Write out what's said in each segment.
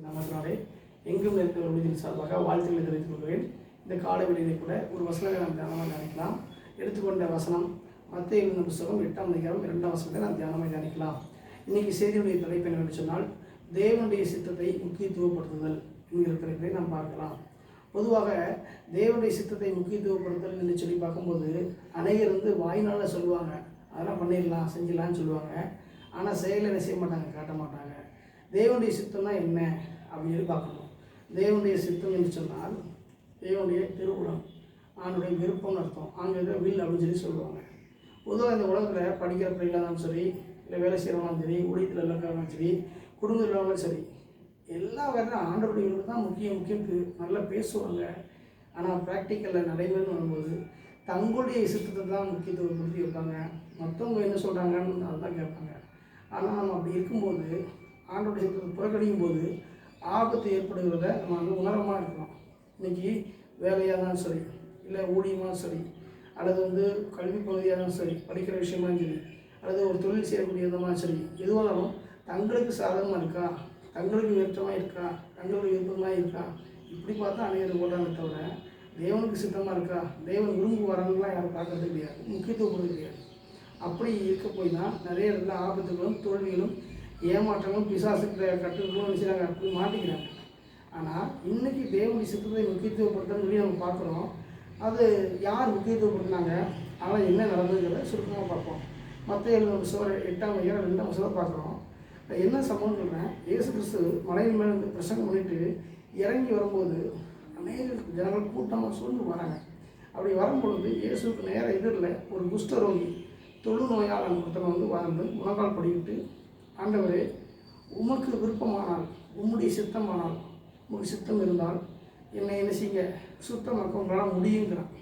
நமக்குனாலே எங்கும் இருக்கிற விடுதியின் சார்பாக வாழ்த்துக்களை தெரிவித்துக் கொள்கிறேன். இந்த கால வெளியிலே கூட ஒரு வசனத்தை நாம் தியானமாக தியானிக்கலாம். எடுத்துக்கொண்ட வசனம் மத்தேயு எழுதின புத்தகம் 8ஆம் அதிகாரம் 2ஆம் வசனத்தை நாம் தியானமாக தியானிக்கலாம். இன்னைக்கு செய்தியுடைய தலைப்பு என்னவென்று சொன்னால், தேவனுடைய சித்தத்தை முக்கியத்துவப்படுத்துதல் என்கிற தலைப்பை நாம் பார்க்கலாம். பொதுவாக தேவனுடைய சித்தத்தை முக்கியத்துவப்படுத்தல் என்று சொல்லி பார்க்கும்போது அநேகர் வாயினால் சொல்லுவாங்க, அதெல்லாம் பண்ணிடலாம் செஞ்சிடலான்னு சொல்லுவாங்க. ஆனால் செயலில் செய்ய மாட்டாங்க, காட்ட மாட்டாங்க. தேவனுடைய சித்தம்னா என்ன அப்படின்னு பார்க்கணும். தேவனுடைய சித்தம் என்று சொன்னால் தேவனுடைய திருவுளம், ஆணுடைய விருப்பம்னு அர்த்தம். ஆங்கிலத்தில் வில் அப்படின்னு சொல்லுவாங்க. பொதுவாக இந்த உலகத்தில் படிக்கிற பிள்ளைகளாக இருந்தாலும் சரி, இல்லை வேலை செய்கிறவங்களும் சரி, ஊழியத்தில் இருக்கிறவங்களும் சரி, குடும்பத்தில் இருக்கிறவங்களும் சரி, எல்லா வேலையும் ஆண்டவருடைய விருப்பம் தான் முக்கியம் நல்லா பேசுவாங்க. ஆனால் ப்ராக்டிக்கலில் நடைமுறைன்னு வரும்போது தங்களுடைய சித்தத்தை தான் முக்கியத்துவப்படுத்தி வைப்பாங்க. மற்றவங்க என்ன சொல்கிறாங்கன்னு அதுதான் கேட்பாங்க. ஆனால் நம்ம அப்படி இருக்கும்போது ஆண்டோடைய சித்தத்தை புறக்கணிக்கும் போது ஆபத்து ஏற்படுகிறத நம்ம உணரமாக இருக்கணும். இன்றைக்கி வேலையாக இருந்தாலும் சரி, இல்லை ஊழியமாக சரி, அல்லது கல்வி பகுதியாக இருந்தாலும் சரி, படிக்கிற விஷயமாக சரி, அல்லது ஒரு தொழில் செய்யக்கூடிய விதமாக சரி, எதுவானாலும் தங்களுக்கு சாதகமாக இருக்கா, தங்களுக்கு விருப்பமாக இருக்கா, தங்களுக்கு விருப்பமாக இருக்கா, இப்படி பார்த்தா அநேகர் ஓடாங்க. தவிர தேவனுக்கு சித்தமாக இருக்கா, தேவன் விரும்புவாரங்களாம் யாரும் பார்க்கறது கிடையாது, முக்கியத்துவப்படுறது கிடையாது. அப்படி இருக்க போய் தான் நிறைய இடத்துல ஆபத்துகளும் தோல்விகளும் ஏமாற்றங்களும் பிசாசுக்கிற கட்டுகளும் நினைச்சாங்க, அப்படி மாட்டிக்கிறாங்க. ஆனால் இன்றைக்கி தேவனுடைய சித்தத்தை முக்கியத்துவப்படுத்தணும்னு சொல்லி நம்ம பார்க்குறோம். அது யார் முக்கியத்துவப்படுத்தினாங்க, ஆனால் என்ன நடந்ததுங்கிறத சுருக்கமாக பார்ப்போம். மத்தேயு 8ஆம் அதிகாரம் 2ஆம் வசனத்தை பார்க்குறோம். என்ன சம்பவம் சொல்கிறேன், இயேசு கிறிஸ்து மலையின் மேலே பிரசங்கம் பண்ணிட்டு இறங்கி வரும்போது அநேக ஜனங்கள் கூட்டமாக சூழ்ந்து வராங்க. அப்படி வரும்பொழுது இயேசுக்கு நேராக எதிரில் ஒரு குஷ்டரோகி தொழுநோயாளன் ஒருத்தனை வாழ்ந்து முழங்கால் படிக்கிட்டு, ஆண்டவரே, உமக்கு விருப்பமானால், உம்முடைய சித்தமானால், உங்களுக்கு சித்தம் இருந்தால் என்னை என்ன செய்ய சுத்தமாக்க உங்களால் முடியுங்கிறான்.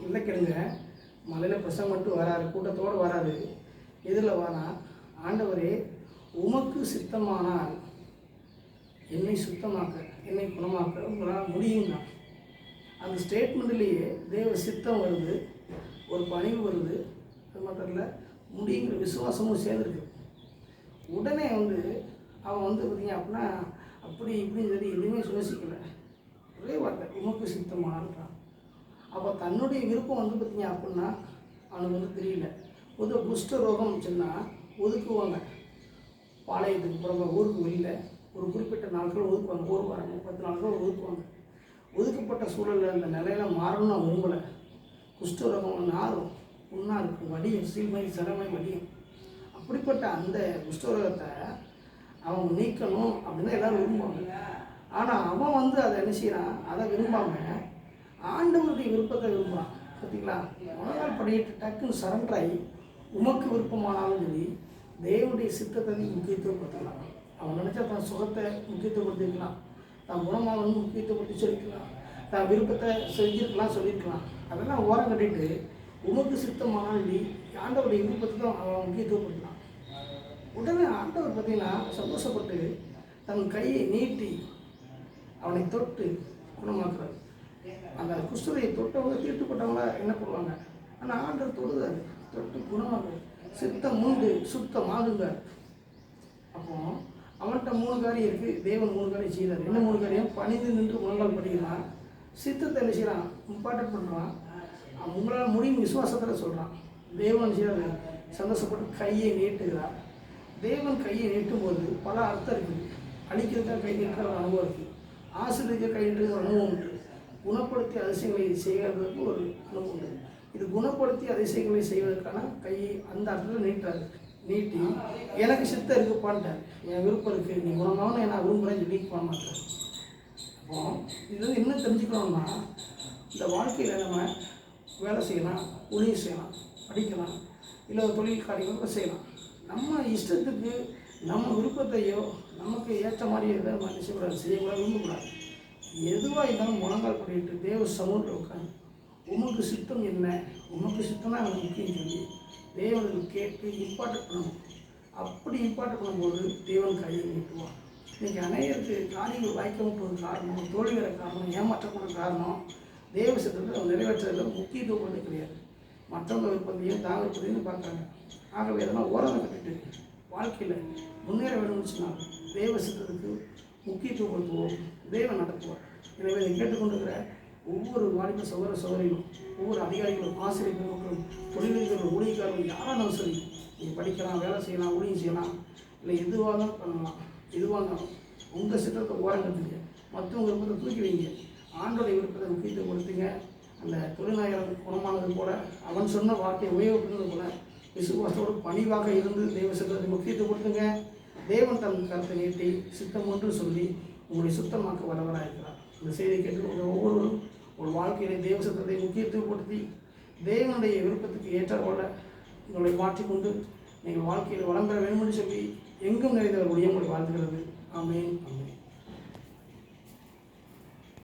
இல்லை கேளுங்க, மலையில் பிரசங்கம் மட்டும் வராரு, கூட்டத்தோடு வராது, எதில் வரா, ஆண்டவரே உமக்கு சித்தமானால் என்னை சுத்தமாக்க, என்னை குணமாக்க உங்களால் முடியுங்க. அந்த ஸ்டேட்மெண்ட்லேயே தேவ சித்தம் வருது, ஒரு பணிவு வருது, அது மாத்திரம் இல்லை முடியுங்கிற விசுவாசமும் சேர்ந்துருக்கு. உடனே அவன் பார்த்திங்க அப்படின்னா அப்படி இப்படின்னு சொல்லி எதுவுமே யோசிக்கலை, ஒரே வார்த்தை உமக்கு சித்தமாக இருக்கான். அப்போ தன்னுடைய விருப்பம் பார்த்திங்க அப்படின்னா அவனுக்கு தெரியல. பொதுவாக குஷ்ட ரோகம் சொன்னால் ஒதுக்குவாங்க, பாளையத்துக்கு புறம்ப ஊருக்கு வெளியில் ஒரு குறிப்பிட்ட நாட்கள் ஒதுக்குவாங்க, ஒரு வாரம் 10 நாட்கள் ஒதுக்குவாங்க. ஒதுக்கப்பட்ட சூழலில் அந்த நிலையில் மாறணும்னு நான் விரும்பலை. குஷ்டரோகம் நாரும் புண்ணாக இருக்கும், வடியும், சீல்மை சிறமை வடியும். அப்படிப்பட்ட அந்த குஷ்டரோகத்தை அவங்க நீக்கணும் அப்படின்னு எல்லோரும் விரும்புவாங்க. ஆனால் அவன் அதை என்ன செய்யறான், அதை விரும்பாமல் ஆண்டவருடைய விருப்பத்தை விரும்புகிறான். பார்த்தீங்களா, முழங்கால் படிக்கிட்டு டக்குன்னு சரண்டராகி உமக்கு விருப்பமானாலும் சொல்லி தேவனுடைய சித்தத்தை முக்கியத்துவப்படுத்தலாம். அவன் நினச்சா தன் சுகத்தை முக்கியத்துவப்படுத்திருக்கலாம், தான் குணமாக முக்கியத்துவப்படுத்தி சொல்லிக்கலாம், தான் விருப்பத்தை செஞ்சுருக்கலாம் சொல்லியிருக்கலாம். அதெல்லாம் ஓரம் கட்டிட்டு உமக்கு சித்தமானால் ஆண்டவருடைய விருப்பத்தை தான் அவன் முக்கியத்துவப்படுத்தலாம். உடனே ஆண்டவர் பார்த்திங்கன்னா சந்தோஷப்பட்டு தன் கையை நீட்டி அவனை தொட்டு குணமாக்குறாரு. அந்த குஷ்டரை தொட்டவங்க தீட்டுப்பட்டவங்கள என்ன பண்ணுவாங்க, ஆனால் ஆண்டவர் தொடுதாரு, தொட்டு குணமாக்குறாரு. சித்தம் உண்டு சுத்தமாகுங்க. அப்போ அவன்கிட்ட 3 காரியம் இருக்குது, தேவன் 3 காரியம் செய்கிறார். என்ன 3 காரியம்? பணிந்து நின்று முழங்கால் படிக்கிறான், சித்தத்தை என்ன செய்கிறான், இம்பார்ட்டன்ட் பண்ணுறான், உங்களால் முடியும் விசுவாசத்தில் சொல்கிறான். தேவன் செய்கிறாரு, சந்தோஷப்பட்டு கையை நீட்டுகிறார். தேவன் கையை நீட்டும் போது பல அர்த்தம் இருக்குது. அழிக்கிறதுக்காக கை நீட்டுற ஒரு அனுபவம் இருக்குது, ஆசிரியருக்கு கை நீட்டுற ஒரு அனுபவம் உண்டு, குணப்படுத்தி அதிசயங்களை செய்கிறதுக்கு ஒரு அனுபவம் உண்டு. இது குணப்படுத்தி அதிசயங்களை செய்வதற்கான கையை அந்த அர்த்தத்தில் நீட்டுறாரு. நீட்டி எனக்கு சித்தம் இருக்குப்பான்ட்டார், என் விருப்பம் இருக்குது, நீ குணமாகனு நான் விரும்புகிறேன்னு சொல்லி போக மாட்டேன். அப்போ இது என்ன தெரிஞ்சுக்கணும்னா, இந்த வாழ்க்கையில் நம்ம வேலை செய்யலாம், ஊழியம் செய்யலாம், படிக்கலாம், இல்லை ஒரு தொழில் காரியங்கள் செய்யலாம். நம்ம இஷ்டத்துக்கு நம்ம விருப்பத்தையோ நமக்கு ஏற்ற மாதிரி எதை நம்ம செய்யக்கூடாது, விரும்பக்கூடாது. எதுவாக இருந்தாலும் முழங்கால் பண்ணிட்டு தேவ சமூகத்தில் உட்காந்து உமக்கு சித்தம் என்ன, உமக்கு சித்தம்னா எனக்கு முக்கியம் சொல்லி தேவனுக்கு கேட்டு இம்பார்ட்டன்ட் பண்ணணும். அப்படி இம்பார்ட்டன்ட் பண்ணும்போது தேவன் கையை நீட்டுவான். இன்றைக்கி அநேகருக்கு காரியங்கள் வாய்க்காமல் போகிற காரணம், தோல்வி வர காரணம், ஏமாற்றப்படுற காரணம், தேவ சித்தத்தை நிறைவேற்றுறதில் முக்கியத்துவம் கிடையாது. மற்றவங்க விருப்பத்தையும் தான் விருப்பத்தையும் பார்க்குறாங்க. ஆகவே அதெல்லாம் ஓரம் கட்டிட்டு வாழ்க்கையில் முன்னேற வேணும்னு சொன்னால் தேவ சித்தத்துக்கு முக்கியத்துவப்படுத்துவோம். தேவன் நடத்துவார். எனவே இதை கேட்டுக்கொண்டிருக்கிற ஒவ்வொரு வாலிப சகோதர சகோதரிகளும், ஒவ்வொரு அதிகாரிகளும், ஆசிரியர் பெருமக்களும், தொழிலதிபர்களும், ஊழியக்காரர்களும் யாராலும் சரி, நீங்கள் படிக்கலாம், வேலை செய்யலாம், ஊழியம் செய்யலாம், இல்லை எதுவாக இருந்தாலும் பண்ணலாம். எதுவாக இருந்தாலும் உங்கள் சித்தத்தை ஓரங்கட்டுங்க, மற்றவங்க விருப்பத்தை தூக்கி வைங்க, ஆண்டோடைய விருப்பத்தை முக்கியத்துவம் கொடுத்துங்க. அந்த தொழிலாளர் குணமானது போல, அவன் சொன்ன வார்த்தையை உபயோகிப்பது போல விசுவாசத்தோடு பணிவாக இருந்து தெய்வ சித்தத்தை முக்கியத்துவம் கொடுத்துங்க. தேவன் தன் கருத்தை நீட்டி சித்தம் ஒன்று சொல்லி உங்களுடைய சுத்தமாக்க வரவராக இருக்கிறார். இந்த செய்தியை கேட்டு ஒவ்வொருவரும் ஒரு வாழ்க்கையிலே தெய்வ சித்தத்தை முக்கியத்துவப்படுத்தி தேவனுடைய விருப்பத்துக்கு ஏற்றபோல உங்களை மாற்றிக்கொண்டு நீங்கள் வாழ்க்கையில் வளம் பெற வேண்டும் என்று சொல்லி எங்கும் நிறைந்தவர்களுடைய உங்களை வாழ்த்துகிறது. ஆமென்.